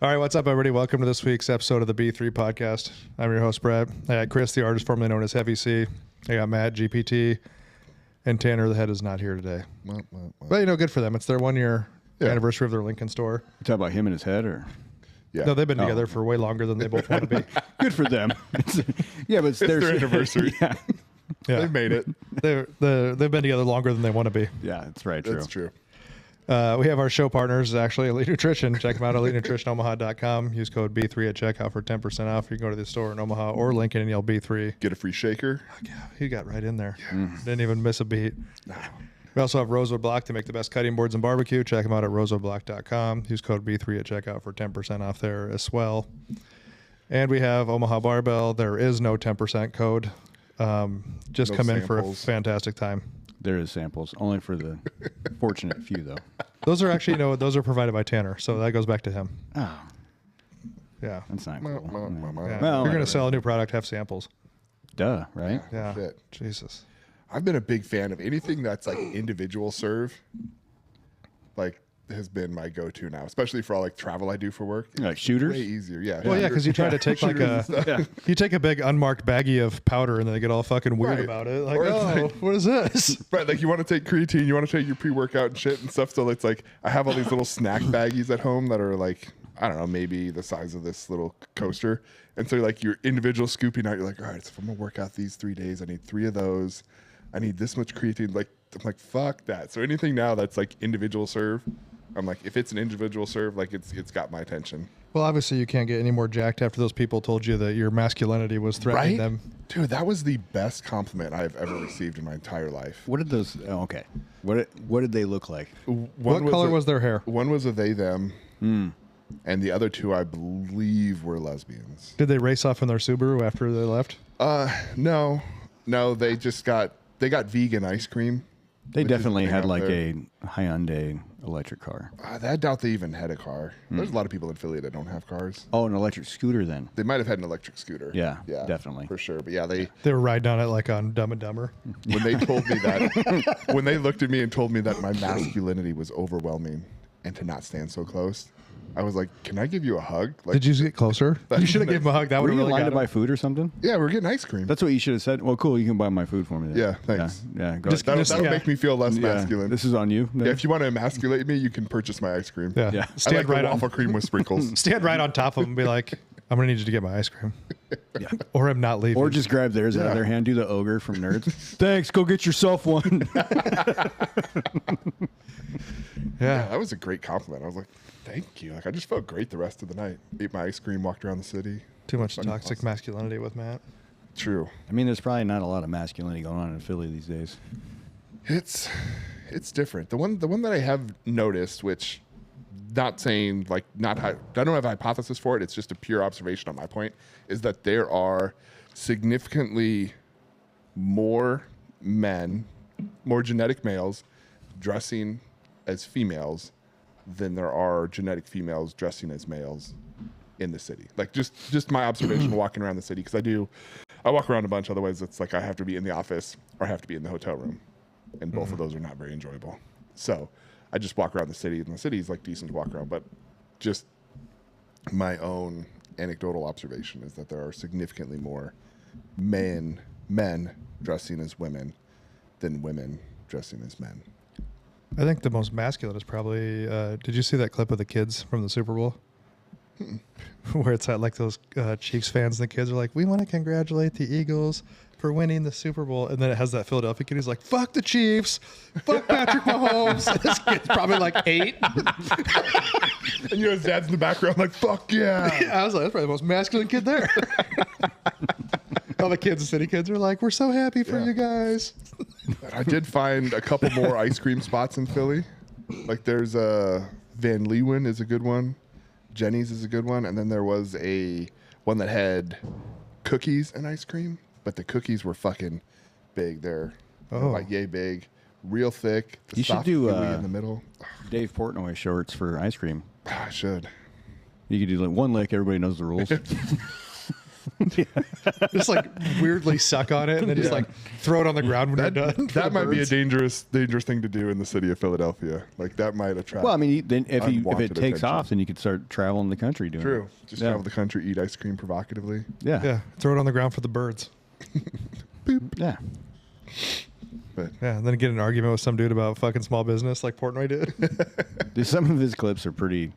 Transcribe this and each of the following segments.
All right, what's up, everybody? Welcome to this week's episode of the B3 podcast. I'm your host, Brad. I got Chris, the artist formerly known as Heavy C. I got Matt, GPT, and Tanner, the head, is not here today. But, good for them. It's their 1 year anniversary of their Lincoln store. You talking about him and his head, or? Yeah. No, they've been together for way longer than they both want to be. Good for them. Yeah, but it's their anniversary. Yeah. Yeah. They've made it. They've been together longer than they want to be. Yeah, that's right. True. That's true. We have our show partners, actually, Elite Nutrition. Check them out at EliteNutritionOmaha.com. Use code B3 at checkout for 10% off. You can go to the store in Omaha or Lincoln and yell B3. Get a free shaker. Yeah, he got right in there. Didn't even miss a beat. No. We also have Rosewood Block to make the best cutting boards and barbecue. Check them out at rosewoodblock.com. Use code B3 at checkout for 10% off there as well. And we have Omaha Barbell. There is no 10% code. Just No come in for a samples. fantastic time. There is samples, only for the fortunate few, though. Those are actually, those are provided by Tanner, so that goes back to him. Oh, Yeah. that's not Ma, cool. ma, ma, ma. Yeah. Well, if you're going whatever. to sell a new product, have samples. Duh, right? Yeah. Shit. Jesus. I've been a big fan of anything that's like individual serve. Like has been my go-to now, especially for all like travel I do for work. Like Way shooters? easier. Yeah. Well, yeah, because you try to take like a, you take a big unmarked baggie of powder and then they get all fucking weird Right. about it. Like, Or it's oh, like- what is this? Right, like you want to take creatine, you want to take your pre-workout and shit and stuff. So it's like I have all these little snack baggies at home that are like, I don't know, maybe the size of this little coaster. And so like your individual scooping out, you're like, all right, so if I'm gonna work out these 3 days, I need 3 of those. I need this much creatine. Like I'm like, fuck that. So anything now that's like individual serve, I'm like, if it's an individual serve, like it's got my attention. Well, obviously you can't get any more jacked after those people told you that your masculinity was threatening them. Dude, that was the best compliment I've ever received in my entire life. What did those? Oh, okay. What did they look like? What color was their hair? One was a they them, and the other two I believe were lesbians. Did they race off in their Subaru after they left? No, they just got vegan ice cream. They Which is definitely the thing had out like there. a Hyundai electric car. I doubt they even had a car. There's a lot of people in Philly that don't have cars. Oh, an electric scooter then. They might have had an electric scooter. Yeah, definitely. for sure. But yeah, they They were riding on it like on Dumb and Dumber. when they told me that when they looked at me and told me that my masculinity was overwhelming and to not stand so close, I was like, "Can I give you a hug?" Like, Did you get closer? You should have given him a hug. That Were would have you in really line got to buy him. food or something? yeah, we're getting ice cream. That's what you should have said. Well, cool. You can buy my food for me then. Yeah, thanks. Yeah, go Just- ahead. That'll yeah. make me feel less Yeah, masculine. this is on you. Yeah, if you want to emasculate me, you can purchase my ice cream. Yeah. Yeah. I Stand like right the on. waffle cream with sprinkles. Stand right on top of him and be like, "I'm gonna need you to get my ice cream," or him not leaving. Or just grab theirs out of their hand. Do the ogre from Nerds. Thanks. Go get yourself one. Yeah, that was a great compliment. I was like, thank you. Like, I just felt great the rest of the night. Ate my ice cream, walked around the city. Too much Funny toxic awesome. masculinity with Matt. True. I mean, there's probably not a lot of masculinity going on in Philly these days. It's different. The one that I have noticed, which not saying like I don't have a hypothesis for it. It's just a pure observation on my point, is that there are significantly more men, more genetic males dressing as females than there are genetic females dressing as males in the city. Like just my observation walking around the city, because I walk around a bunch. Otherwise, it's like I have to be in the office or I have to be in the hotel room, and both of those are not very enjoyable. So I just walk around the city, and the city is like decent to walk around. But just my own anecdotal observation is that there are significantly more men dressing as women than women dressing as men. I think the most masculine is probably. Did you see that clip of the kids from the Super Bowl? Where it's at like those Chiefs fans and the kids are like, "We want to congratulate the Eagles for winning the Super Bowl," and then it has that Philadelphia kid who's like, "Fuck the Chiefs, fuck Patrick Mahomes." This kid's probably like 8. And his dad's in the background like, fuck yeah. I was like, that's probably the most masculine kid there. All the Kansas City kids are like, "We're so happy for Yeah. you guys." I did find a couple more ice cream spots in Philly. Like there's Van Leeuwen is a good one. Jenny's is a good one. And then there was one that had cookies and ice cream, but the cookies were fucking big. They're like yay big, real thick. The You should soft do, gooey in the middle. Dave Portnoy shorts for ice cream. I should. You could do like one lick. Everybody knows the rules. Just like weirdly suck on it and then just like throw it on the ground when you're done. for That the might be a birds. dangerous thing to do in the city of Philadelphia. Like that might attract. Well, I mean, then if it unwanted takes attention. off, then you could start traveling the country doing True. it. Just Yeah. travel the country, eat ice cream provocatively. Yeah. Yeah, throw it on the ground for the birds. Yeah. But Yeah, and then get in an argument with some dude about fucking small business like Portnoy did. Dude, some of his clips are pretty.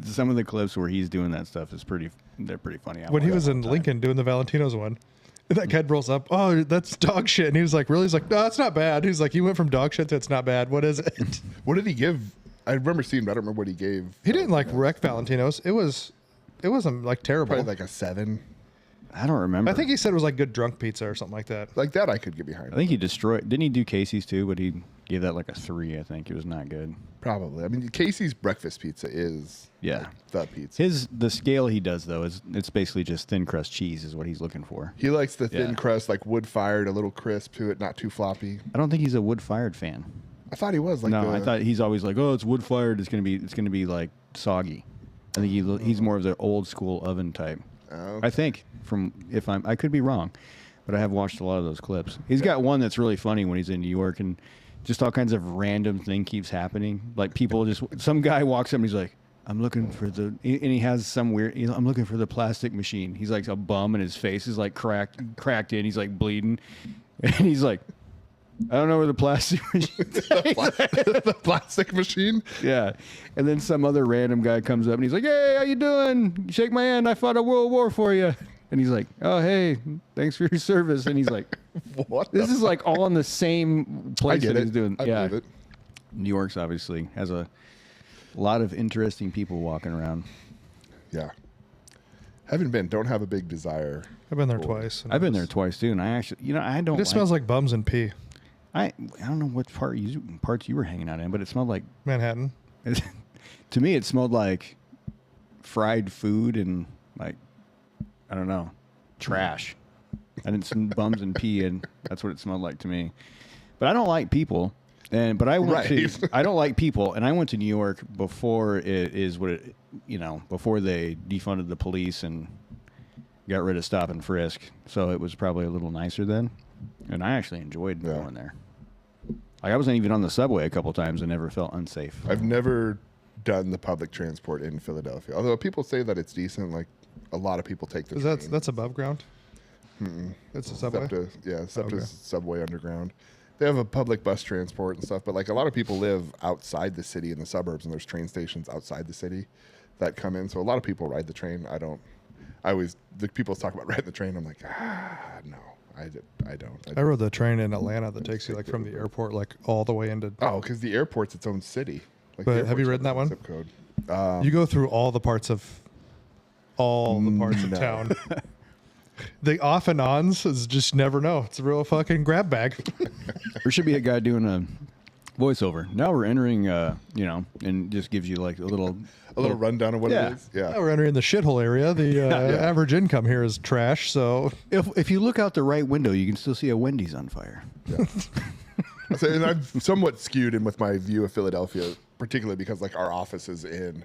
Some of the clips where he's doing that stuff is pretty. They're pretty funny. I When he watch was all in the time. Lincoln doing the Valentino's one, and that kid rolls up, oh, that's dog shit. And he was like, really? He's like, no, it's not bad. He's like, you went from dog shit to it's not bad. What is it? what did he give? I remember seeing, but I don't remember what he gave. He didn't like wreck Valentino's. It wasn't like terrible. Probably like a 7. I don't remember. I think he said it was like good drunk pizza or something like that. Like that, I could get behind. I think he destroyed. Didn't he do Casey's too? But he gave that like a 3. I think it was not good. Probably. I mean, Casey's breakfast pizza is Yeah. like the pizza. The scale he does though is it's basically just thin crust cheese is what he's looking for. He likes the thin Yeah. crust, like wood fired, a little crisp to it, not too floppy. I don't think he's a wood fired fan. I thought he was like. No, I thought he's always like, oh, it's wood fired. It's gonna be like soggy. I think he's more of the old school oven type. Oh, I think I could be wrong, but I have watched a lot of those clips. He's got one that's really funny when he's in New York and just all kinds of random thing keeps happening. Like some guy walks up and he's like, I'm looking for and he has some weird, I'm looking for the plastic machine. He's like a bum and his face is like cracked in. He's like bleeding. And he's like, I don't know where the plastic machine is. the plastic machine. Yeah. And then some other random guy comes up and he's like, hey, how you doing? You shake my hand. I fought a world war for you. And he's like, oh, hey, thanks for your service. And he's like, What? this is like all in the same I place get that it. he's doing. I Yeah. believe it. New York's obviously has a lot of interesting people walking around. Yeah. Haven't been. Don't have a big desire. I've been there Cool. twice. and I've been there it's- twice too. And I actually, I don't It just smells like bums and pee. I don't know what parts you were hanging out in, but it smelled like, Manhattan. to me, it smelled like fried food and like, I don't know, trash. I didn't smell bums and pee, and that's what it smelled like to me. But I don't like people, but I went Right. to. I don't like people, and I went to New York before it is what it, before they defunded the police and got rid of stop and frisk. So it was probably a little nicer then, and I actually enjoyed Yeah. going there. Like I wasn't even on the subway a couple times and never felt unsafe. I've never done the public transport in Philadelphia. Although people say that it's decent, like a lot of people take the train. That's above ground. That's a subway. SEPTA Okay. Subway Underground. They have a public bus transport and stuff, but like a lot of people live outside the city in the suburbs, and there's train stations outside the city that come in. So a lot of people ride the train. The people talk about riding the train. I'm like, no, I don't. I rode the train in Atlanta that takes you like from the airport like all the way into. Oh, because the airport's its own city. Like, But the have you airport's ridden that its own one? Zip code. You go through all the parts of No. town. The off and ons is just never know. It's a real fucking grab bag. There should be a guy doing a voiceover. Now we're entering, and just gives you like a little rundown of what Yeah. it is. Yeah. Now we're entering the shithole area. The average income here is trash. So If you look out the right window, you can still see a Wendy's on fire. So, and I'm somewhat skewed in with my view of Philadelphia, particularly because like our office is in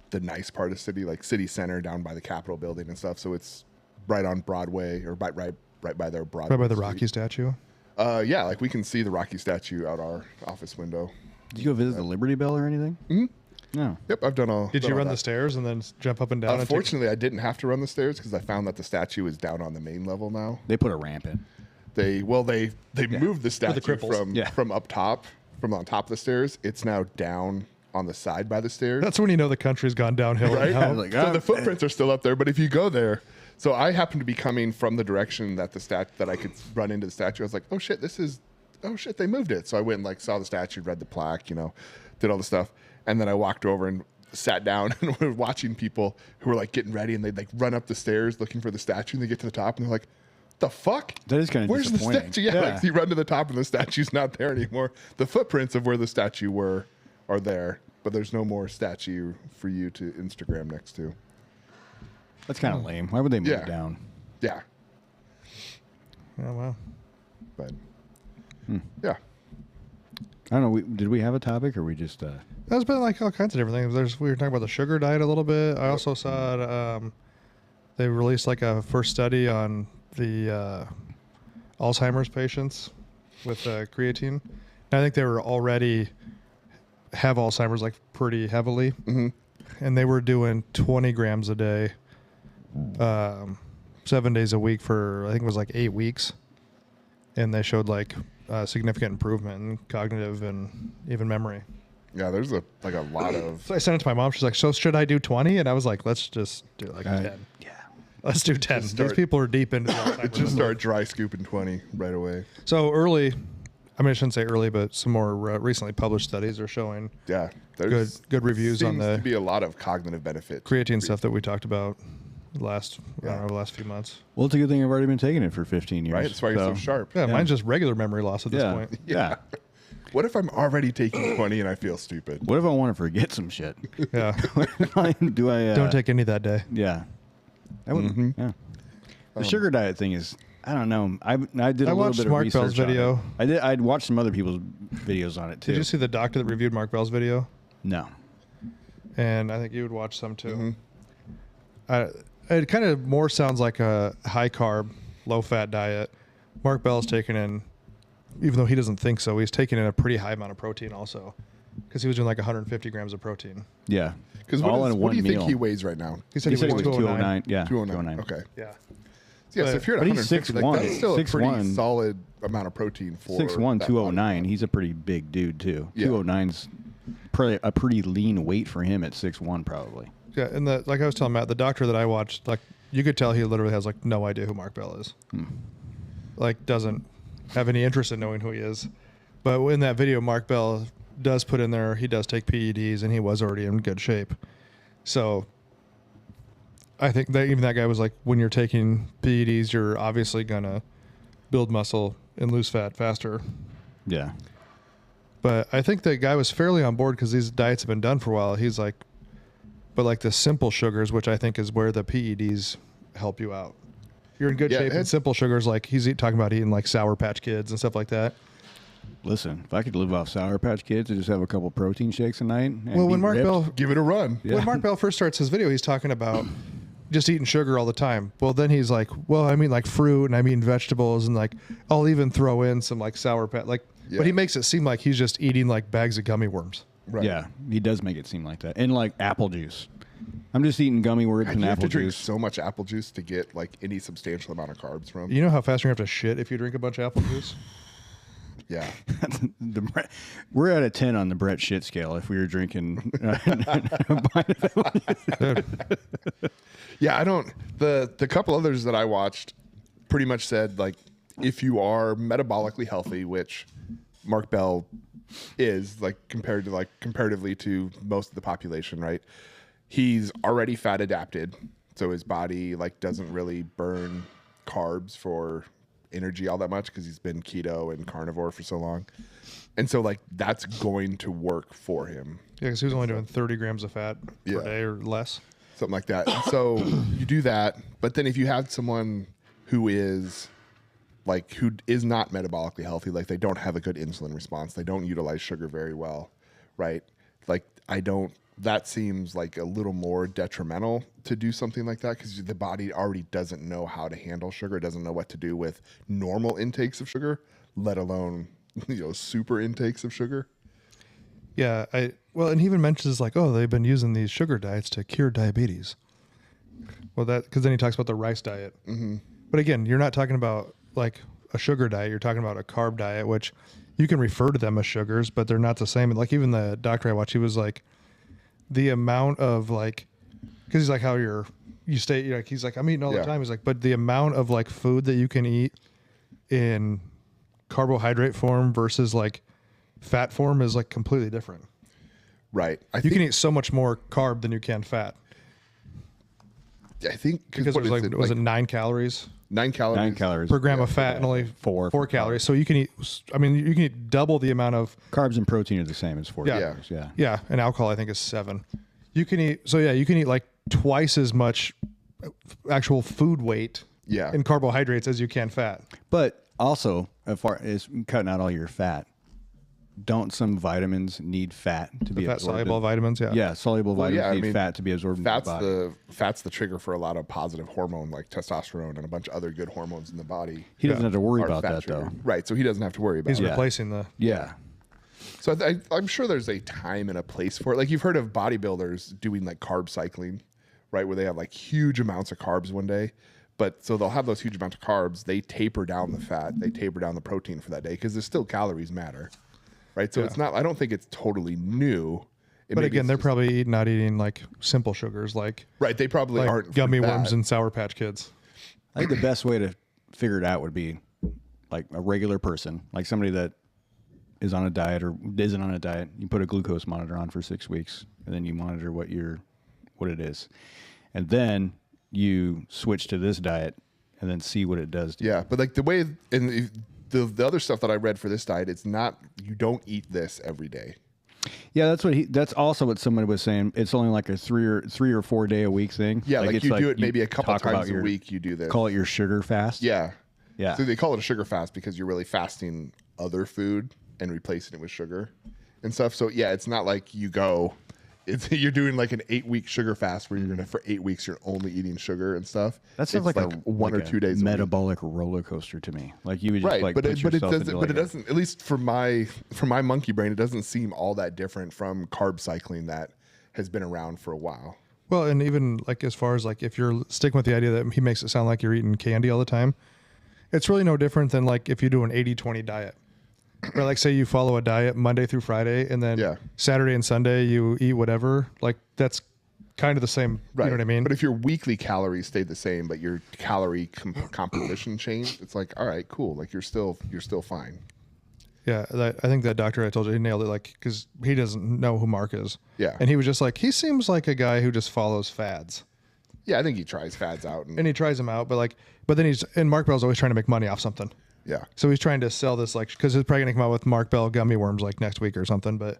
the nice part of the city, like city center down by the Capitol building and stuff. So it's right on Broadway or right by their Broadway. right by the Street. Rocky statue. Yeah, like we can see the Rocky statue out our office window. Did you go visit the Liberty Bell or anything? No. Yep, I've done all. Did done you all run that. the stairs and then jump up and down? Unfortunately, I didn't have to run the stairs because I found that the statue is down on the main level now. They put a ramp in. They moved the statue cripples. from up top, from on top of the stairs. It's now down on the side by the stairs. That's when you know the country's gone downhill. right? Now. Like, So the footprints are still up there, but if you go there, so I happened to be coming from the direction that that I could run into the statue. I was like, oh shit, they moved it. So I went and like saw the statue, read the plaque, did all the stuff, and then I walked over and sat down and we were watching people who were like getting ready, and they'd like run up the stairs looking for the statue, and they get to the top and they're like, the fuck? That is kind of Where's the disappointing. statue? Yeah, like you run to the top and the statue's not there anymore. The footprints of where the statue are there, but there's no more statue for you to Instagram next to. That's kind of lame. Why would they move Yeah. it down? Yeah, Oh wow. but yeah. I don't know. Did we have a topic or we just... There's been like all kinds of different things. We were talking about the sugar diet a little bit. I also saw They released like a first study on the Alzheimer's patients with creatine. And I think they were already have Alzheimer's like pretty heavily, and they were doing 20 grams a day, 7 days a week for I think it was like 8 weeks, and they showed like significant improvement in cognitive and even memory. Yeah, there's a lot of. So I sent it to my mom. She's like, "So should I do 20?" And I was like, "Let's just do like 10." Yeah. Let's do 10. Just These start- people are deep into the Alzheimer's. Just start dry scooping 20 right away. So early, I mean, I shouldn't say early, but some more recently published studies are showing Yeah, good there's reviews on seems the to be a lot of cognitive benefit. creatine stuff that we talked about last the last few months. Well, it's a good thing I've already been taking it for 15 years. Right, that's why you're so sharp. Yeah, mine's just regular memory loss at this Yeah. point. Yeah. What if I'm already taking 20 and I feel stupid? What if I want to forget some shit? Yeah, Do I? don't take any that day. Yeah. That would, yeah. The sugar diet thing is, I don't know. I did a little watched bit of Mark research Bell's on it. video. I'd watched some other people's videos on it too. Did you see the doctor that reviewed Mark Bell's video? No. And I think you would watch some too. It kind of more sounds like a high carb, low fat diet. Mark Bell's taking in, even though he doesn't think so, he's taking in a pretty high amount of protein also, because he was doing like 150 grams of protein. Yeah. Because all in what one do you meal. think he weighs right now? He said He he, said it weighs was 209. 209. Yeah. 209. Okay. Yeah. Yeah, so if you're at But he's 150, like, 6'1". that's still a pretty 6'1". solid amount of protein for 6'1", that 209. body. He's a pretty big dude too. Yeah. 209's probably a pretty lean weight for him at 6'1", probably. Yeah, and like I was telling Matt, the doctor that I watched, like you could tell he literally has like no idea who Mark Bell is. Like doesn't have any interest in knowing who he is. But in that video, Mark Bell does put in there he does take PEDs and he was already in good shape. So I think that even that guy was like, when you're taking PEDs, you're obviously gonna build muscle and lose fat faster. Yeah. But I think the guy was fairly on board because these diets have been done for a while. He's like, but like the simple sugars, which I think is where the PEDs help you out. You're in good Yeah, shape. And it's- simple sugars, like he's talking about eating like Sour Patch Kids and stuff like that. Listen, if I could live off Sour Patch Kids and just have a couple protein shakes a night. And Well, be when Mark ripped, Bell Give it a run. Yeah. when Mark Bell first starts his video, he's talking about just eating sugar all the time. Well, then he's like, well, I mean like fruit and I mean vegetables and like I'll even throw in some like Sour Patch like. Yeah. But he makes it seem like he's just eating like bags of gummy worms. Right. Yeah, he does make it seem like that. And like apple juice. I'm just eating gummy worms God, and you have apple to drink juice. so much apple juice to get like any substantial amount of carbs from. You know how fast you're gonna have to shit if you drink a bunch of apple juice? Yeah. We're at a 10 on the Brett shit scale if we were drinking. Dude, Yeah, I don't. The couple others that I watched pretty much said like if you are metabolically healthy, which Mark Bell is like comparatively to most of the population, right? He's already fat adapted, so his body like doesn't really burn carbs for energy all that much because he's been keto and carnivore for so long, and so like that's going to work for him. yeah, because he was only doing 30 grams of fat Yeah. per day or less. Something like that. And so you do that, but then if you have someone who is not metabolically healthy, like they don't have a good insulin response, they don't utilize sugar very well, right? Like that seems like a little more detrimental to do something like that because the body already doesn't know how to handle sugar, it doesn't know what to do with normal intakes of sugar, let alone super intakes of sugar. Yeah, and he even mentions like, oh, they've been using these sugar diets to cure diabetes. Well, because then he talks about the rice diet. Mm-hmm. But again, you're not talking about like a sugar diet. You're talking about a carb diet, which you can refer to them as sugars, but they're not the same. Like even the doctor I watched, he was like, the amount of like, because he's like how you stay, like he's like, I'm eating all the Yeah. time. He's like, but the amount of like food that you can eat in carbohydrate form versus like fat form is like completely different. Right. You can eat so much more carb than you can fat I think because what it was is like, was it 9 calories 9 calories? 9 calories per gram of fat and only Four. 4 calories. So you can eat, I mean, you can eat double the amount of, Carbs and protein are the same as 4 Yeah. calories. Yeah. yeah, and alcohol I think is 7. You can eat, so yeah, you can eat like twice as much actual food weight Yeah. in carbohydrates as you can fat. But also, as far as cutting out all your fat, don't some vitamins need fat to be Fat absorbed? soluble vitamins. Yeah. Yeah, soluble Well, vitamins yeah, I need mean, fat to be absorbed into the body. Fat's the trigger for a lot of positive hormone like testosterone and a bunch of other good hormones in the body. He doesn't have to worry are about fat that trigger. though. Right, so he doesn't have to worry about He's it. Yeah. replacing the. Yeah. So I'm sure there's a time and a place for it. Like you've heard of bodybuilders doing like carb cycling, right? Where they have like huge amounts of carbs one day. But so they'll have those huge amounts of carbs. They taper down the fat. They taper down the protein for that day because there's still calories matter, right? So it's not, I don't think it's totally new. But again, they're probably not eating like simple sugars like right. They probably like aren't gummy for worms that. and Sour Patch Kids. I think the best way to figure it out would be like a regular person, like somebody that is on a diet or isn't on a diet. You put a glucose monitor on for 6 weeks, and then you monitor what it is, and then you switch to this diet, and then see what it does to you. Yeah, but like the way and the other stuff that I read for this diet, it's not you don't eat this every day. Yeah, that's also what somebody was saying. It's only like a three or 4 day a week thing. Yeah, like it's you do it maybe a couple talk about times a week. You do this. Call it your sugar fast. Yeah. Yeah. So they call it a sugar fast because you're really fasting other food and replacing it with sugar and stuff. So yeah, it's not like you're doing like an 8-week sugar fast where you're gonna for 8 weeks you're only eating sugar and stuff. That sounds It's like a 1 or 2 days a week. metabolic roller coaster to me. Like you would just Right, like but put it yourself doesn't. into But like it doesn't. At least for my monkey brain, it doesn't seem all that different from carb cycling that has been around for a while. Well, and even like as far as like if you're sticking with the idea that he makes it sound like you're eating candy all the time, it's really no different than like if you do an 80-20 diet. Or like say you follow a diet Monday through Friday and then Yeah. Saturday and Sunday you eat whatever. Like that's kind of the same. Right. You know what I mean? But if your weekly calories stayed the same, but your calorie composition changed, it's like, all right, cool. Like you're still fine. Yeah, I think that doctor I told you, he nailed it. Like, because he doesn't know who Mark is. Yeah. And he was just like, he seems like a guy who just follows fads, Yeah, I think he tries fads out, and he tries them out. But then Mark Bell's always trying to make money off something. yeah. So he's trying to sell this like because he's probably gonna come out with Mark Bell gummy worms like next week or something. But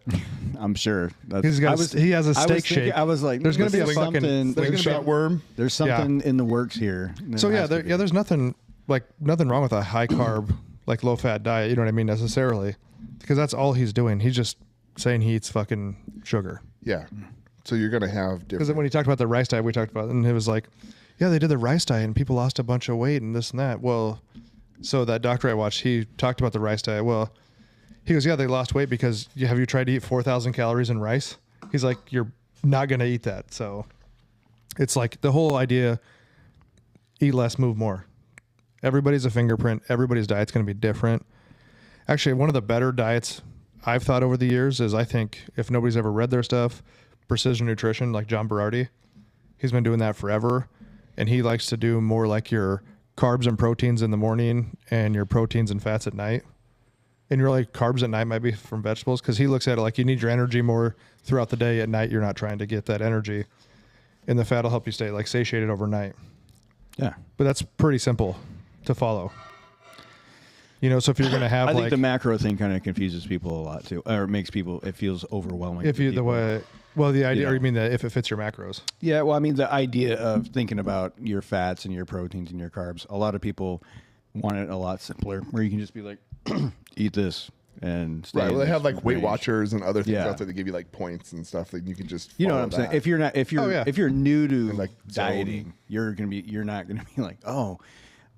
I'm sure. he has a steak shake. I was like, There's gonna be a there's fucking something. there's gonna be Slingshot worm. There's something in the works here. So yeah, there's nothing wrong with a high carb like low fat diet. You know what I mean necessarily, because that's all he's doing. He's just saying he eats fucking sugar. Yeah. So you're gonna have Because different. when he talked about the rice diet, we talked about it, and it was like, yeah, they did the rice diet and people lost a bunch of weight and this and that. Well, so that doctor I watched, he talked about the rice diet. Well, he goes, yeah, they lost weight because have you tried to eat 4,000 calories in rice? He's like, you're not going to eat that. So it's like the whole idea, eat less, move more. Everybody's a fingerprint. Everybody's diet's going to be different. Actually, one of the better diets I've thought over the years is, I think, if nobody's ever read their stuff, Precision Nutrition, like John Berardi. He's been doing that forever. And he likes to do more like your carbs and proteins in the morning and your proteins and fats at night. And really, carbs at night might be from vegetables, because he looks at it like you need your energy more throughout the day. At night, you're not trying to get that energy. And the fat will help you stay like satiated overnight. Yeah. But that's pretty simple to follow. You know, so if you're going to have I think like the macro thing kind of confuses people a lot too, or it feels overwhelming. if for you the people. way well the idea You know. or you mean that if it fits your macros. Yeah, well, I mean, the idea of thinking about your fats and your proteins and your carbs, a lot of people want it a lot simpler, where you can just be like, eat this and stay Right. in Well, they this have like Weight range. Watchers and other things Yeah. out there that give you like points and stuff that you can just. You know what follow I'm saying? that. If you're Oh, yeah. if you're new to like, dieting, you're not gonna be like, oh,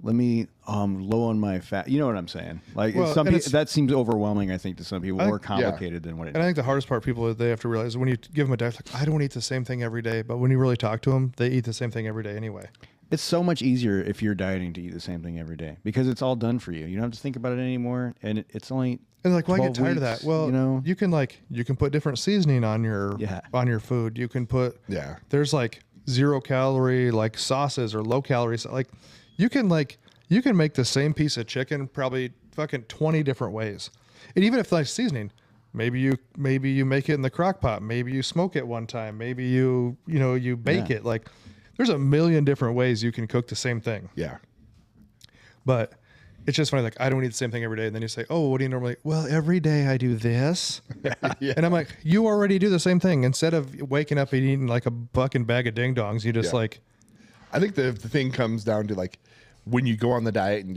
let me low on my fat. You know what I'm saying? Like Well, some and people, that seems overwhelming. I think to some people, I more think- complicated than what it And I is. think the hardest part people they have to realize is when you give them a diet, like I don't eat the same thing every day, but when you really talk to them, they eat the same thing every day anyway. It's so much easier if you're dieting to eat the same thing every day because it's all done for you. You don't have to think about it anymore, and it's only. And like, why get 12 tired of weeks, that? Well, you know, you can put different seasoning on your food. You can put Yeah. There's like 0 calorie like sauces or low calories. Like you can make the same piece of chicken probably fucking 20 different ways. And even if like seasoning, maybe you make it in the crock pot, maybe you smoke it one time, maybe you bake Yeah. it. Like there's a million different ways you can cook the same thing. Yeah. But it's just funny, like I don't eat the same thing every day. And then you say, oh, what do you normally? Well, every day I do this. Yeah. And I'm like, you already do the same thing. Instead of waking up and eating like a fucking bag of ding dongs, you just Yeah. like, I think the thing comes down to like when you go on the diet and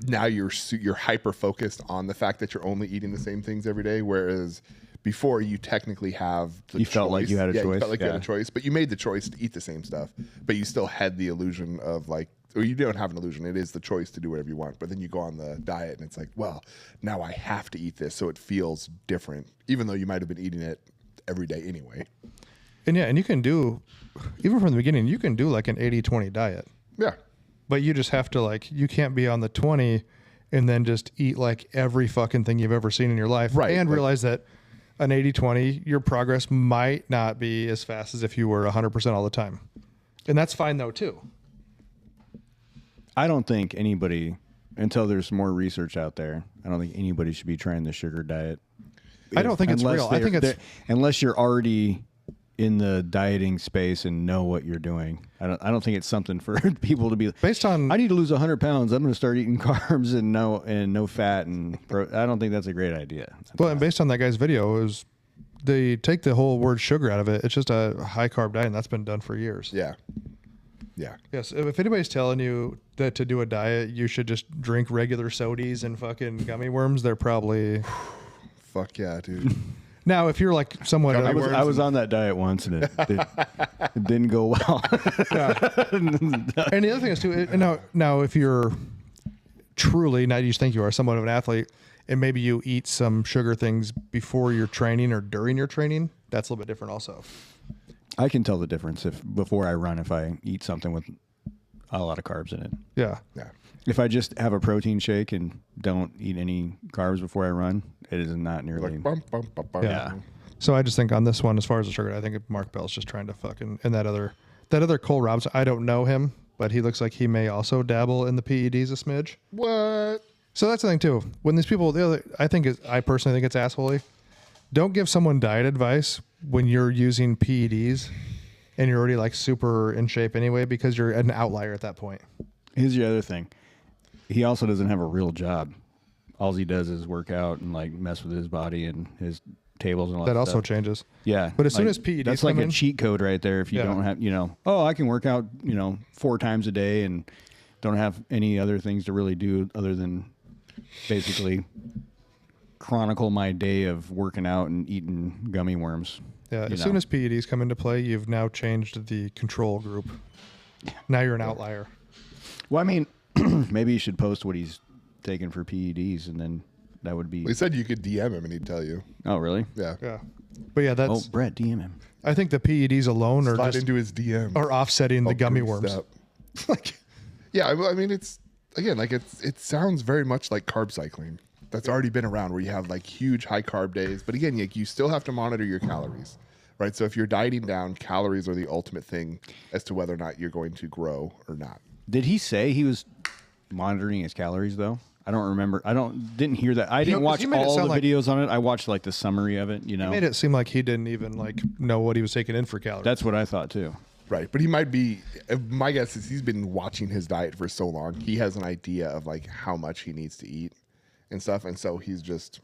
now you're hyper focused on the fact that you're only eating the same things every day, whereas before you technically have the You felt like you had a choice? You felt like you had Yeah. a choice, but you made the choice to eat the same stuff, but you still had the illusion of like, or you don't have an illusion. It is the choice to do whatever you want. But then you go on the diet and it's like, well, now I have to eat this, so it feels different, even though you might have been eating it every day anyway. And yeah, and you can do, even from the beginning, you can do like an 80-20 diet. Yeah. But you just have to like, you can't be on the 20 and then just eat like every fucking thing you've ever seen in your life. Right, And like- realize that an 80-20, your progress might not be as fast as if you were 100% all the time. And that's fine though too. I don't think anybody, until there's more research out there, I don't think anybody should be trying the sugar diet. I don't think it's real. I think it's, unless you're already in the dieting space and know what you're doing. I don't think it's something for people to be based on, I need to lose 100 pounds. I'm going to start eating carbs and no fat I don't think that's a great idea. well, and based on that guy's video, is they take the whole word sugar out of it. It's just a high carb diet, and that's been done for years. Yeah. Yeah. Yes. If anybody's telling you that to do a diet, you should just drink regular sodies and fucking gummy worms, they're probably. Fuck yeah, dude. Now, if you're like somewhat, Gummy worms. I was on that diet once and it didn't go well. and the other thing is too. Now, if you're truly, not you just think you are somewhat of an athlete, and maybe you eat some sugar things before your training or during your training, that's a little bit different, also. I can tell the difference before I run if I eat something with a lot of carbs in it. Yeah. Yeah. If I just have a protein shake and don't eat any carbs before I run, it is not nearly. Like bum, bum, bum, bum. Yeah. So I just think on this one, as far as the sugar, I think Mark Bell's just trying to fucking, and that other Cole Robinson, I don't know him, but he looks like he may also dabble in the PEDs a smidge. What? So that's the thing too. When these people, I personally think it's assholey. Don't give someone diet advice when you're using PEDs and you're already like super in shape anyway, because you're an outlier at that point. Here's the other thing. He also doesn't have a real job. All he does is work out and like mess with his body and his tables and all that That also stuff. changes. Yeah. But as soon as PEDs that's like come a in- cheat code right there. If you Yeah. don't have, I can work out, 4 times a day and don't have any other things to really do other than basically chronicle my day of working out and eating gummy worms. Yeah. As soon as PEDs come into play, you've now changed the control group. Now you're an outlier. Well, I mean, maybe you should post what he's taking for PEDs, and then that would be. He said you could DM him and he'd tell you. Oh, really? Yeah. Yeah. But yeah, Oh, that's. Brett, DM him. I think the PEDs alone are Slide just into his DM. are offsetting the Oh, gummy greased worms. up. Like, Yeah, I mean, it's again like it sounds very much like carb cycling. That's already been around, where you have like huge high carb days, but again, you still have to monitor your calories, right? So if you're dieting down, calories are the ultimate thing as to whether or not you're going to grow or not. Did he say he was monitoring his calories though? I don't remember. Didn't hear that. I didn't 'cause watch you made it all the sound like- videos on it. I watched like the summary of it. made it seem like he didn't even like know what he was taking in for calories. That's what I thought too. Right, but he might be. My guess is he's been watching his diet for so long, he has an idea of like how much he needs to eat and stuff, and so he's just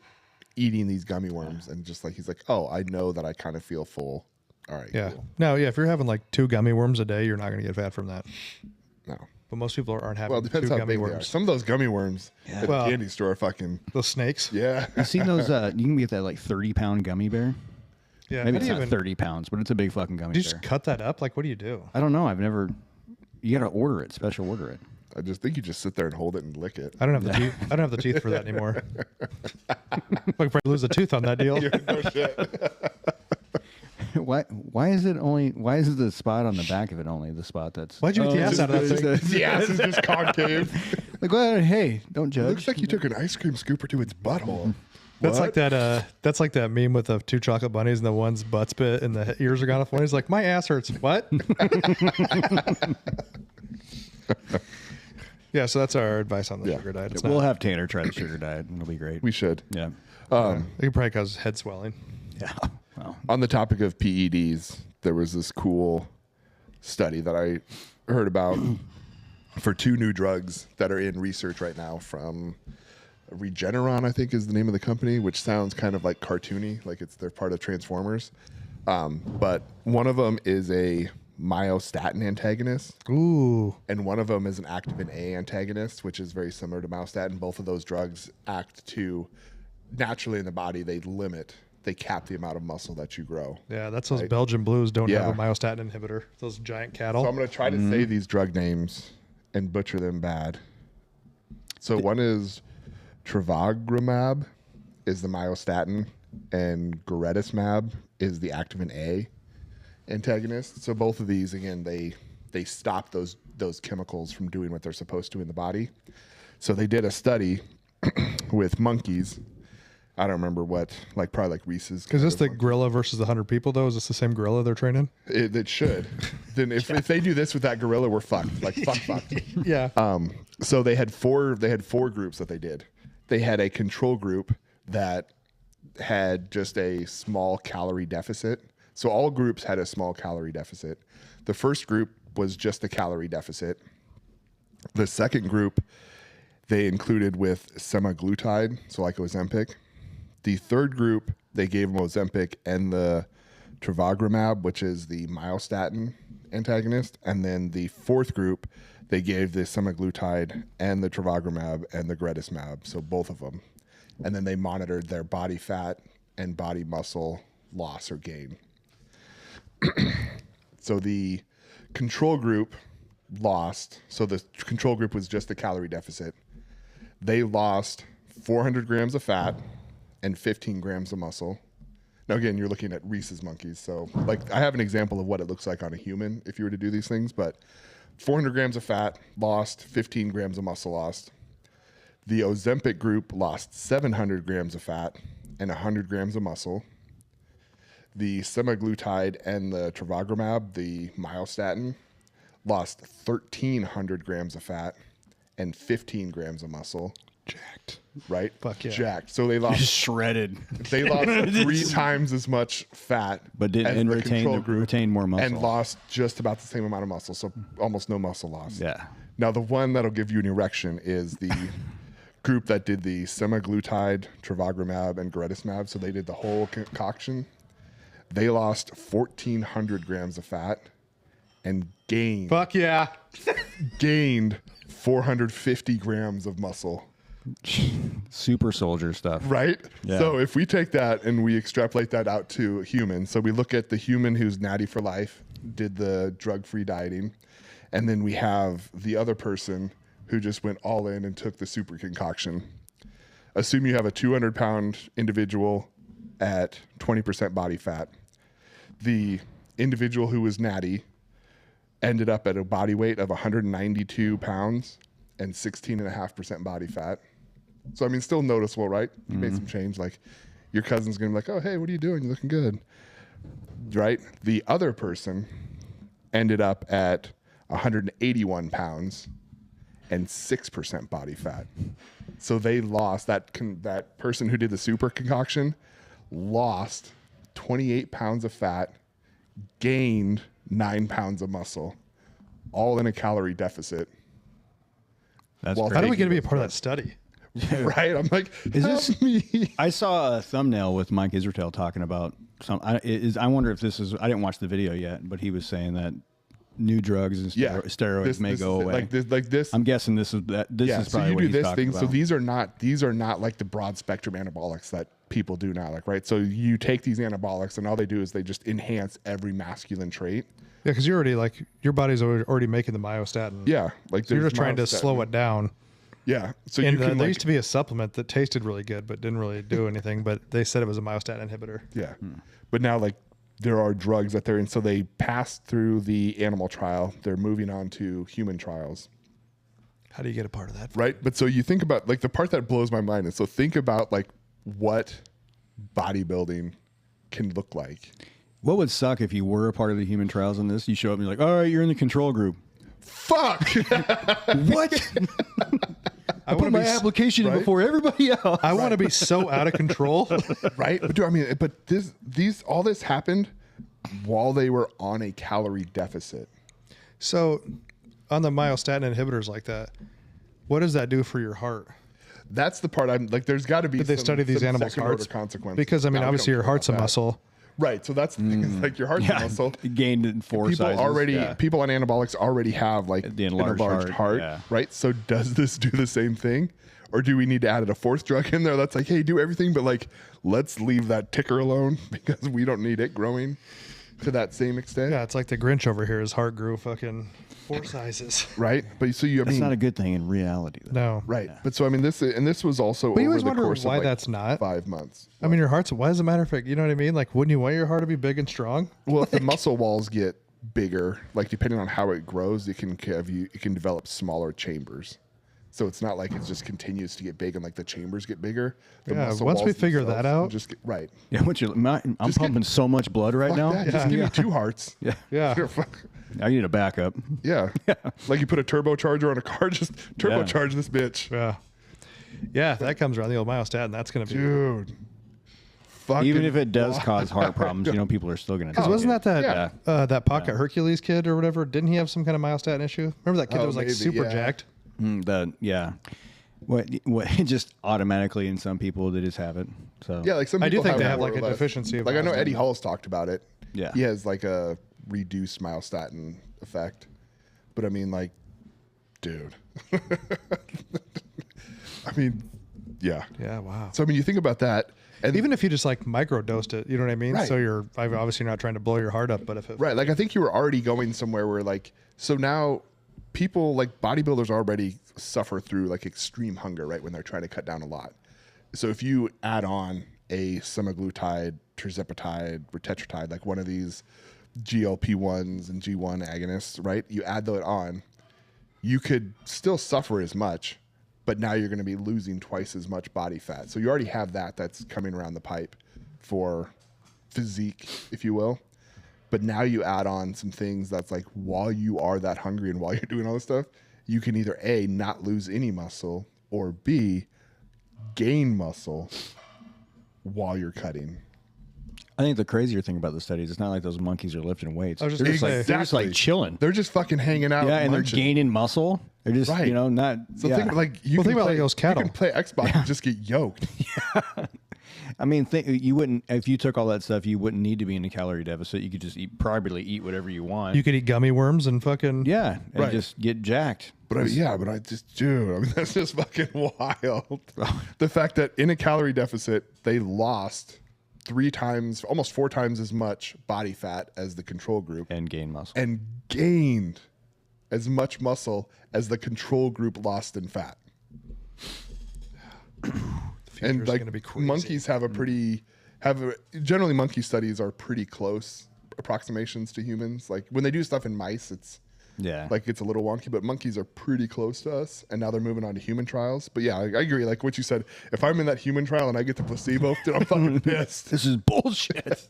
eating these gummy worms and just like he's like, oh, I know that I kind of feel full. All right, Yeah. cool. No, yeah. If you're having like 2 gummy worms a day, you're not going to get fat from that. No, But most people aren't having well, it depends 2 how gummy big they are. worms. Some of those gummy worms at Well- the candy store are fucking Those snakes. yeah. You seen those? You can get that like 30-pound gummy bear. Yeah. Maybe how it's do you not even, 30 pounds, but it's a big fucking gummy do you bear. just cut that up? Like, what do you do? I don't know. I've never. You got to order it. Special order it. I just think you just sit there and hold it and lick it. I don't have the teeth. I don't have the teeth for that anymore. Like, probably lose a tooth on that deal. No shit. Why is it only? Why is the spot on the back of it only the spot that's? Why'd you get the ass out of that thing? The ass is just concave. Like, well, hey, don't judge. Looks like you took an ice cream scooper to its butthole. That's What? like that. That's like that meme with the 2 chocolate bunnies and the one's butt spit and the ears are gone off one. He's like, my ass hurts. What? Yeah. So that's our advice on the Yeah. sugar diet. It's We'll not, have Tanner try the sugar diet. It'll be great. We should. Yeah. it could probably cause head swelling. Yeah. Well, On the topic of PEDs, there was this cool study that I heard about for 2 new drugs that are in research right now from Regeneron, I think is the name of the company, which sounds kind of like cartoony, like they're part of Transformers. But one of them is a myostatin antagonists, Ooh. and one of them is an activin A antagonist, which is very similar to myostatin. Both of those drugs act to naturally in the body, they cap the amount of muscle that you grow. Yeah, that's those Belgian blues don't Yeah. have a myostatin inhibitor. Those giant cattle. So I'm going to try to say these drug names and butcher them bad. So one is trevogrumab is the myostatin, and garetosmab is the activin A antagonist. So both of these, again, they stop those chemicals from doing what they're supposed to in the body. So they did a study with monkeys. I don't remember what, like probably like Reese's. Is this the gorilla versus the 100 people, though? Is this the same gorilla they're training? It should. Then if they do this with that gorilla, we're fucked. Like fucked. Yeah. So they had four groups that they did. They had a control group that had just a small calorie deficit. So all groups had a small calorie deficit. The first group was just a calorie deficit. The second group they included with semaglutide, so like Ozempic. The third group, they gave them Ozempic and the trevogrumab, which is the myostatin antagonist. And then the fourth group, they gave the semaglutide and the trevogrumab and the garetosmab, so both of them. And then they monitored their body fat and body muscle loss or gain. So the control group lost. So the control group was just a calorie deficit. They lost 400 grams of fat and 15 grams of muscle. Now, again, you're looking at Reese's monkeys. So, like, I have an example of what it looks like on a human if you were to do these things. But 400 grams of fat lost, 15 grams of muscle lost. The Ozempic group lost 700 grams of fat and 100 grams of muscle. The semaglutide and the trevogrumab, the myostatin, lost 1,300 grams of fat and 15 grams of muscle. Jacked. Right? Fuck yeah. Jacked. So they lost Shredded. they lost 3 times as much fat, But did as and the retain control group, retain more muscle. and lost just about the same amount of muscle. So almost no muscle loss. Yeah. Now the one that'll give you an erection is the group that did the semaglutide, trevogrumab, and garetosmab. So they did the whole concoction. They lost 1,400 grams of fat and gained Fuck yeah. 450 grams of muscle. Super soldier stuff. Right? Yeah. So if we take that and we extrapolate that out to humans, so we look at the human who's natty for life, did the drug-free dieting, and then we have the other person who just went all in and took the super concoction. Assume you have a 200-pound individual at 20% body fat. The individual who was natty ended up at a body weight of 192 pounds and 16.5% body fat. So, I mean, still noticeable, right? You made some change. Like, your cousin's going to be like, oh, hey, what are you doing? You're looking good. Right? The other person ended up at 181 pounds and 6% body fat. So they lost, that person who did the super concoction lost 28 pounds of fat, gained 9 pounds of muscle, all in a calorie deficit. That's Well, How do we crazy. get to be a part of that study? Right? I'm like, Is this- help me. I saw a thumbnail with Mike Israel talking about some. I wonder if this is. I didn't watch the video yet, but he was saying that new drugs and Yeah, steroids may this go is- away. Like this. I'm guessing this is that. This Yeah, is so probably you what do he's this talking thing. about. So these are not like the broad spectrum anabolics that people do now. Like, right? So you take these anabolics and all they do is they just enhance every masculine trait. Yeah, because you're already like, your body's already making the myostatin. Yeah, like So you're there's just trying to myostatin. slow it down. Yeah, so And you can there like, used to be a supplement that tasted really good, but didn't really do anything. But they said it was a myostatin inhibitor. yeah, but now like there are drugs that they're in. So they passed through the animal trial. They're moving on to human trials. How do you get a part of that? Right. But so you think about like the part that blows my mind is so think about like what bodybuilding can look like. What would suck if you were a part of the human trials in this? You show up and you're like, all right, you're in the control group. Fuck. What? I put my application in right? before everybody else. I want to be so out of control. Right. But I mean, but all this happened while they were on a calorie deficit. So on the myostatin inhibitors like that, what does that do for your heart? That's the part I'm like. There's got to be. Did they study these animals' second order hearts? consequences? Because I mean, No, we obviously don't your care heart's a about that. muscle. Right. So that's the thing, is, like your heart's a muscle. Gained in four People sizes. already yeah. people on anabolics already have like The an enlarged enlarged heart, heart, yeah. right? So does this do the same thing? Or do we need to add a fourth drug in there that's like, hey, do everything, but like let's leave that ticker alone because we don't need it growing to that same extent. Yeah, it's like the Grinch over here. His heart grew fucking 4 sizes. Right. But so you I That's mean not a good thing in reality. Though. No. right. But so I mean this was also But you over always the wonder course why of like that's not. 5 months. I mean, your heart's. Why does it matter if it, you know what I mean? Like, wouldn't you want your heart to be big and strong? Well, if the muscle walls get bigger, like depending on how it grows, it can develop smaller chambers. So it's not like it just continues to get big and like the chambers get bigger. The Yeah, muscle once we walls figure that themselves out- just get, right. Yeah, I'm pumping so much blood right Fuck now. that. Just give me 2 hearts. Yeah. Yeah. I need a backup. Yeah. Like you put a turbocharger on a car, just turbocharge this bitch. Yeah. Yeah, if that comes around the old myostatin, that's going to be. Dude. Fucking Even if it does cause heart problems, people are still going to. Because wasn't that Yeah. that Pocket Hercules kid or whatever? Didn't he have some kind of myostatin issue? Remember that kid Oh, that was like maybe, super yeah. jacked? What just automatically in some people they just have it. So Yeah, like some I do people think they have more like or a less. deficiency of Like I know myostatin. Eddie Hall's talked about it. Yeah. He has like a reduced myostatin effect. But I mean like dude. I mean, yeah. Yeah, wow. So I mean you think about that and Even if you just like microdosed it, you know what I mean? Right. So you're obviously not trying to blow your heart up, but if it. right, like I think you were already going somewhere where like so now people like bodybuilders already suffer through like extreme hunger, right, when they're trying to cut down a lot. So if you add on a semaglutide, tirzepatide, or tetratide, like one of these GLP-1s and G1 agonists, right? You add that on, you could still suffer as much, but now you're going to be losing twice as much body fat. So you already have that's coming around the pipe for physique, if you will. But now you add on some things that's like while you are that hungry and while you're doing all this stuff, you can either A, not lose any muscle, or B, gain muscle while you're cutting. I think the crazier thing about the studies, it's not like those monkeys are lifting weights. I was just They're gonna just say- they're just like Exactly. chilling. They're just fucking hanging out. Yeah, and they're munching. gaining muscle. They're just Right. not. So yeah. think like you Well, can think about play, like those you cattle. can play Xbox and just get yoked. I mean, you wouldn't if you took all that stuff. You wouldn't need to be in a calorie deficit. You could just probably eat whatever you want. You could eat gummy worms and fucking. yeah, and Right. just get jacked. But I mean, that's just fucking wild. The fact that in a calorie deficit, they lost 3 times, almost 4 times as much body fat as the control group And gain muscle. and gained as much muscle as the control group lost in fat. future's And like gonna be crazy. monkeys have generally monkey studies are pretty close approximations to humans. Like when they do stuff in mice, it's Yeah. like it's a little wonky, but monkeys are pretty close to us, and now they're moving on to human trials. But yeah, I agree. Like what you said, if I'm in that human trial and I get the placebo, dude, I'm fucking pissed. this is bullshit.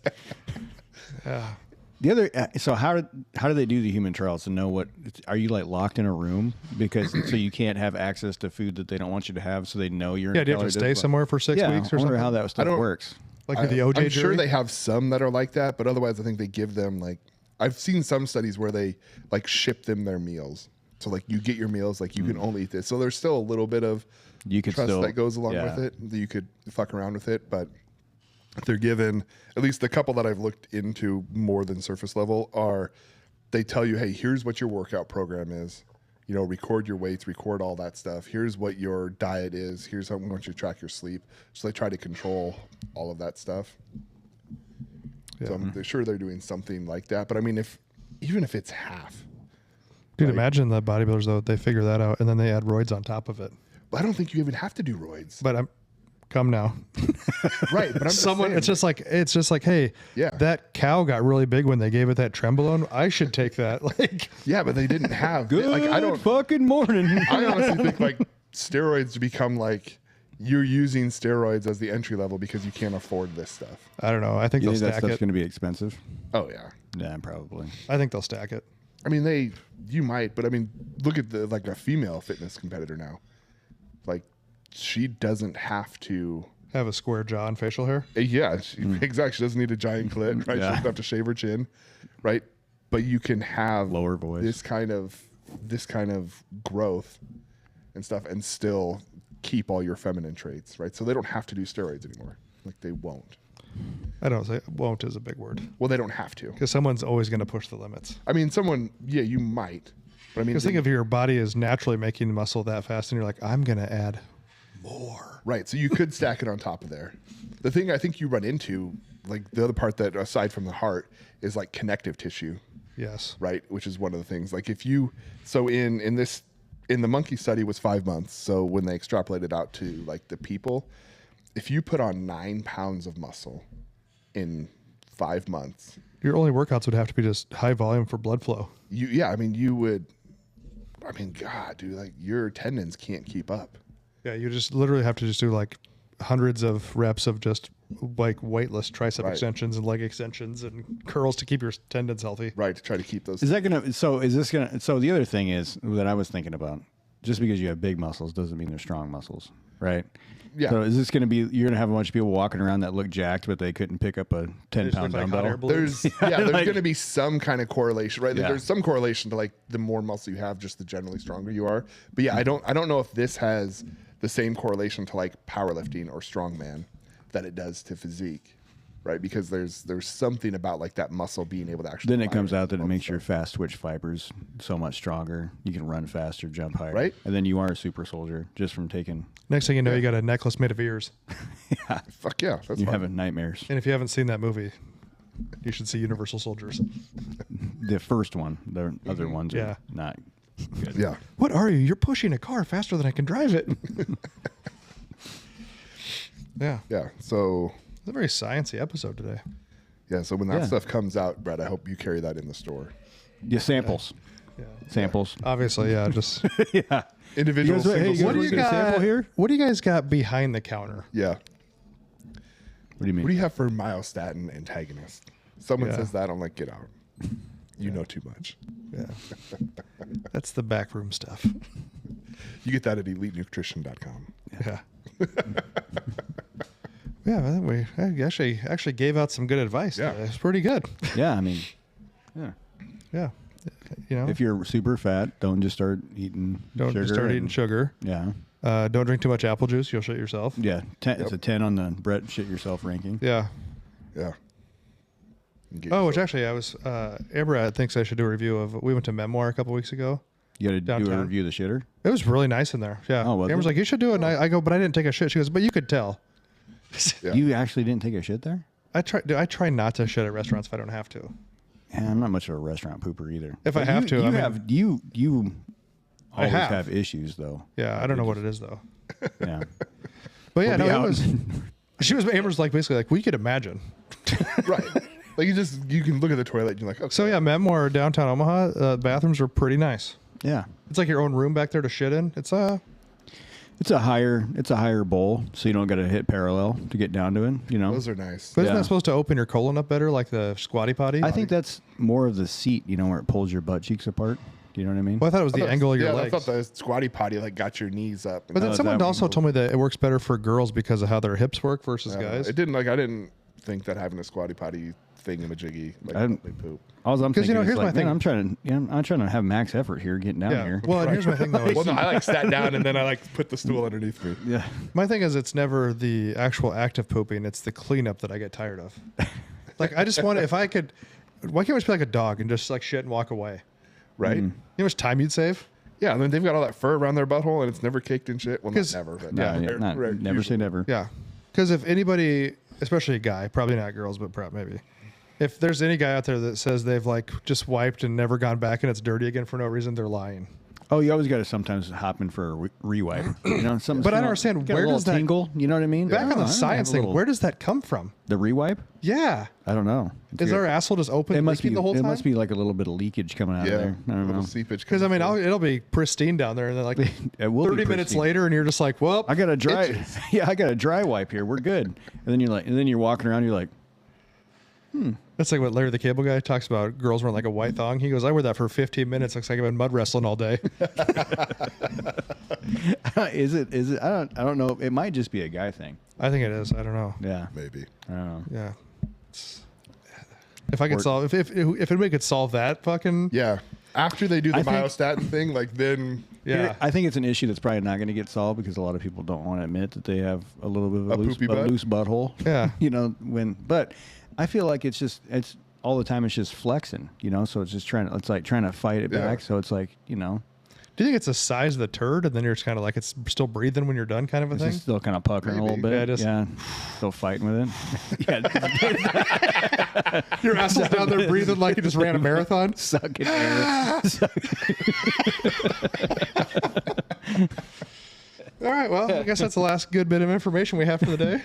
Yeah. The other, so how do they do the human trials to know what? Are you like locked in a room because so you can't have access to food that they don't want you to have, so they know you're. Yeah, in do you have to calorie stay deficit? somewhere for 6 Yeah, weeks or I wonder something? how that stuff don't- works. Like with the OJ I'm sure jury? they have some that are like that, but otherwise, I think they give them like I've seen some studies where they like ship them their meals. So like you get your meals, like you can only eat this. So there's still a little bit of You could trust still that goes along yeah. with it. That you could fuck around with it, but they're given at least the couple that I've looked into more than surface level are they tell you, hey, here's what your workout program is. You know, record your weights, record all that stuff. Here's what your diet is. Here's how we want you to track your sleep. So they try to control all of that stuff. So I'm sure they're doing something like that. But I mean, even if it's half, Dude, like- imagine the bodybuilders though. They figure that out and then they add roids on top of it. I don't think you even have to do roids. But come now. Right. But I'm just Someone, saying, it's just like, hey, Yeah. that cow got really big when they gave it that Trenbolone. I should take that. Like, yeah, but they didn't have Good like I don't fucking morning. I honestly think like steroids become like you're using steroids as the entry level because you can't afford this stuff. I don't know. I think You they'll think that stack stuff's it. going to be expensive? Oh yeah. Yeah, probably. I think they'll stack it. I mean you might, but I mean look at the like a female fitness competitor now. Like she doesn't have to Have a square jaw and facial hair. yeah, exactly. She doesn't need a giant clit, right? She Yeah. doesn't have to shave her chin, right? But you can have Lower voice. this kind of growth and stuff and still keep all your feminine traits, right? So they don't have to do steroids anymore. Like they won't. I don't say won't is a big word Well, they don't have to. because someone's always going to push the limits. I mean, yeah, you might. But I mean, Because think if your body is naturally making muscle that fast, and you're like, I'm going to add more. right. So you could stack it on top of there. The thing I think you run into, like the other part that aside from the heart, is like connective tissue, Yes. right? Which is one of the things. Like if you, so in the monkey study was 5 months. So when they extrapolated out to like the people, if you put on 9 pounds of muscle in 5 months, Your only workouts would have to be just high volume for blood flow. I mean, God, dude, like your tendons can't keep up. Yeah, you just literally have to just do like hundreds of reps of just like weightless tricep Right. extensions and leg extensions and curls to keep your tendons healthy. Right, to try to keep those. Is that gonna? So is this gonna? So the other thing is that I was thinking about. Just because you have big muscles doesn't mean they're strong muscles, right? Yeah. So is this going to be? You're going to have a bunch of people walking around that look jacked, but they couldn't pick up a 10-pound Look like hot air dumbbell. balloons. There's like- going to be some kind of correlation, right? Yeah. There's some correlation to like the more muscle you have, just the generally stronger you are. But yeah, I don't know if this has the same correlation to like powerlifting or strongman that it does to physique, right? Because there's something about like that muscle being able to actually. Then it comes fire out that it all makes the your fast twitch fibers so much stronger. You can run faster, jump higher, Right. And then you are a super soldier just from taking. Next thing you know, you got a necklace made of ears. stuff. Fuck yeah, that's You fun. having nightmares. And if you haven't seen that movie, you should see Universal Soldiers. The first one, the other ones Yeah. are not good. Yeah, What are you? You're pushing a car faster than I can drive it. Yeah. yeah. So It's a very sciencey episode today. yeah, so when that Yeah. stuff comes out, Brett, I hope you carry that in the store. Yeah, samples, Yeah. samples. Obviously, yeah. Just Yeah. Individual. You guys- hey, single you guys what do wanna you get a got sample here? What do you guys got behind the counter? Yeah. What do you mean? What do you have for myostatin antagonist? Someone Yeah. says that, I'm like, get out. You know too much. Yeah. That's the backroom stuff. You get that at elitenutrition.com. Yeah. Yeah, I think we actually gave out some good advice. Yeah. Today. It's pretty good. Yeah, I mean, yeah. Yeah. You know, If you're super fat, don't just start eating. don't sugar just start eating and- sugar. Yeah, Don't drink too much apple juice. You'll shit yourself. yeah. It's a 10 on the Brett shit yourself ranking. Yeah. Yeah. And get Oh, which yourself- actually I was, Amber thinks I should do a review of, we went to Memoir a couple weeks ago. You got to do a Downtown. review of the shitter. It was really nice in there. Yeah. Oh, was Amber's it? like, you should do it. And I go, but I didn't take a shit. She goes, but you could tell. Yeah. You actually didn't take a shit there? I try not to shit at restaurants if I don't have to. Yeah, I'm not much of a restaurant pooper either. If I But have you, to, you I mean- have you I always have. have issues though. Yeah. I don't know what it is though. Yeah. But yeah, We'll be no, it out. was, she was, Amber's like, basically like, we could imagine. Right. Like you can look at the toilet and you're like, okay. So yeah, Memoir downtown Omaha, bathrooms were pretty nice. Yeah. It's like your own room back there to shit in. It's It's a higher bowl, so you don't got to hit parallel to get down to it. You know. Those are nice. but isn't Yeah. that supposed to open your colon up better, like the squatty potty? I think that's more of the seat, you know, where it pulls your butt cheeks apart. Do you know what I mean? Well, I thought it was the angle of your I legs. thought the squatty potty like got your knees up. But then Oh, someone that also told me that it works better for girls because of how their hips work versus guys. It didn't like I didn't think that having a squatty potty thing in a jiggy like I didn't- they poop. All I'm 'Cause, thinking you know, is here's like, my thing. man, I'm trying to have max effort here getting down Yeah. here. Well, and here's my thing though. is- Well, no, I like sat down and then I like put the stool underneath me. Yeah. My thing is, it's never the actual act of pooping; it's the cleanup that I get tired of. Like, I just want to, if I could, why can't we just be like a dog and just like shit and walk away? Right? You know how much time you'd save? Yeah, and then they've got all that fur around their butthole and it's never caked in shit. Well, not 'Cause- never, but Yeah, rare- rare- never usually. say never. Yeah, because if anybody, especially a guy, probably not girls, but probably maybe, if there's any guy out there that says they've like just wiped and never gone back and it's dirty again for no reason, they're lying. Oh, you always got to sometimes hop in for a rewipe. You know, some, But I don't you know, understand, get a where little does that- tingle? You know what I mean? Back I on don't the know, I science have a thing, little- where does that come from? the rewipe? Yeah, I don't know. It's is weird. our asshole just open It must leaking be the whole time? It must be like a little bit of leakage coming out Yeah, of there. I don't little know. seepage. Because I mean, comes it'll be pristine down there, and then like It will be 30 minutes pristine. later, and you're just like, well, I got a dry. Itches. Yeah, I got a dry wipe here. We're good. And then you're like, and then you're walking around. You're like, that's like what Larry the Cable Guy talks about. Girls wearing like a white thong. He goes, I wear that for 15 minutes. Looks like I've been mud wrestling all day. is it? I don't know. It might just be a guy thing. I think it is. I don't know. Yeah. maybe. I don't know. Yeah. It's- if I could Or- solve, if anybody could solve that fucking, Yeah. After they do the I think- myostatin thing, like then Yeah. I think it's an issue that's probably not going to get solved because a lot of people don't want to admit that they have a little bit of A a poopy butt? loose butthole. Yeah. But I feel like it's all the time. It's just flexing, so it's just trying to fight it Yeah. back. So it's like, Do you think it's the size of the turd, and then you're just kind of like it's still breathing when you're done, kind of a it's thing? just still kind of puckering a little Maybe. bit. Yeah, Still fighting with it. Yeah. Your asshole's down there breathing like you just ran a marathon. Sucking air. All right. Well, I guess that's the last good bit of information we have for the day.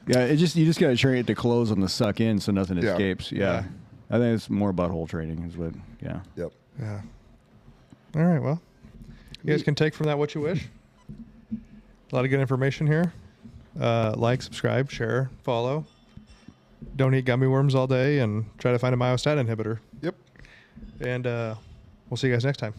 Yeah, you just got to train it to close on the suck in so nothing Yeah. escapes. Yeah. I think it's more butthole training is what. Yeah. Yep. Yeah. All right. Well, you guys can take from that what you wish. A lot of good information here. Like, subscribe, share, follow. Don't eat gummy worms all day, and try to find a myostatin inhibitor. Yep. And we'll see you guys next time.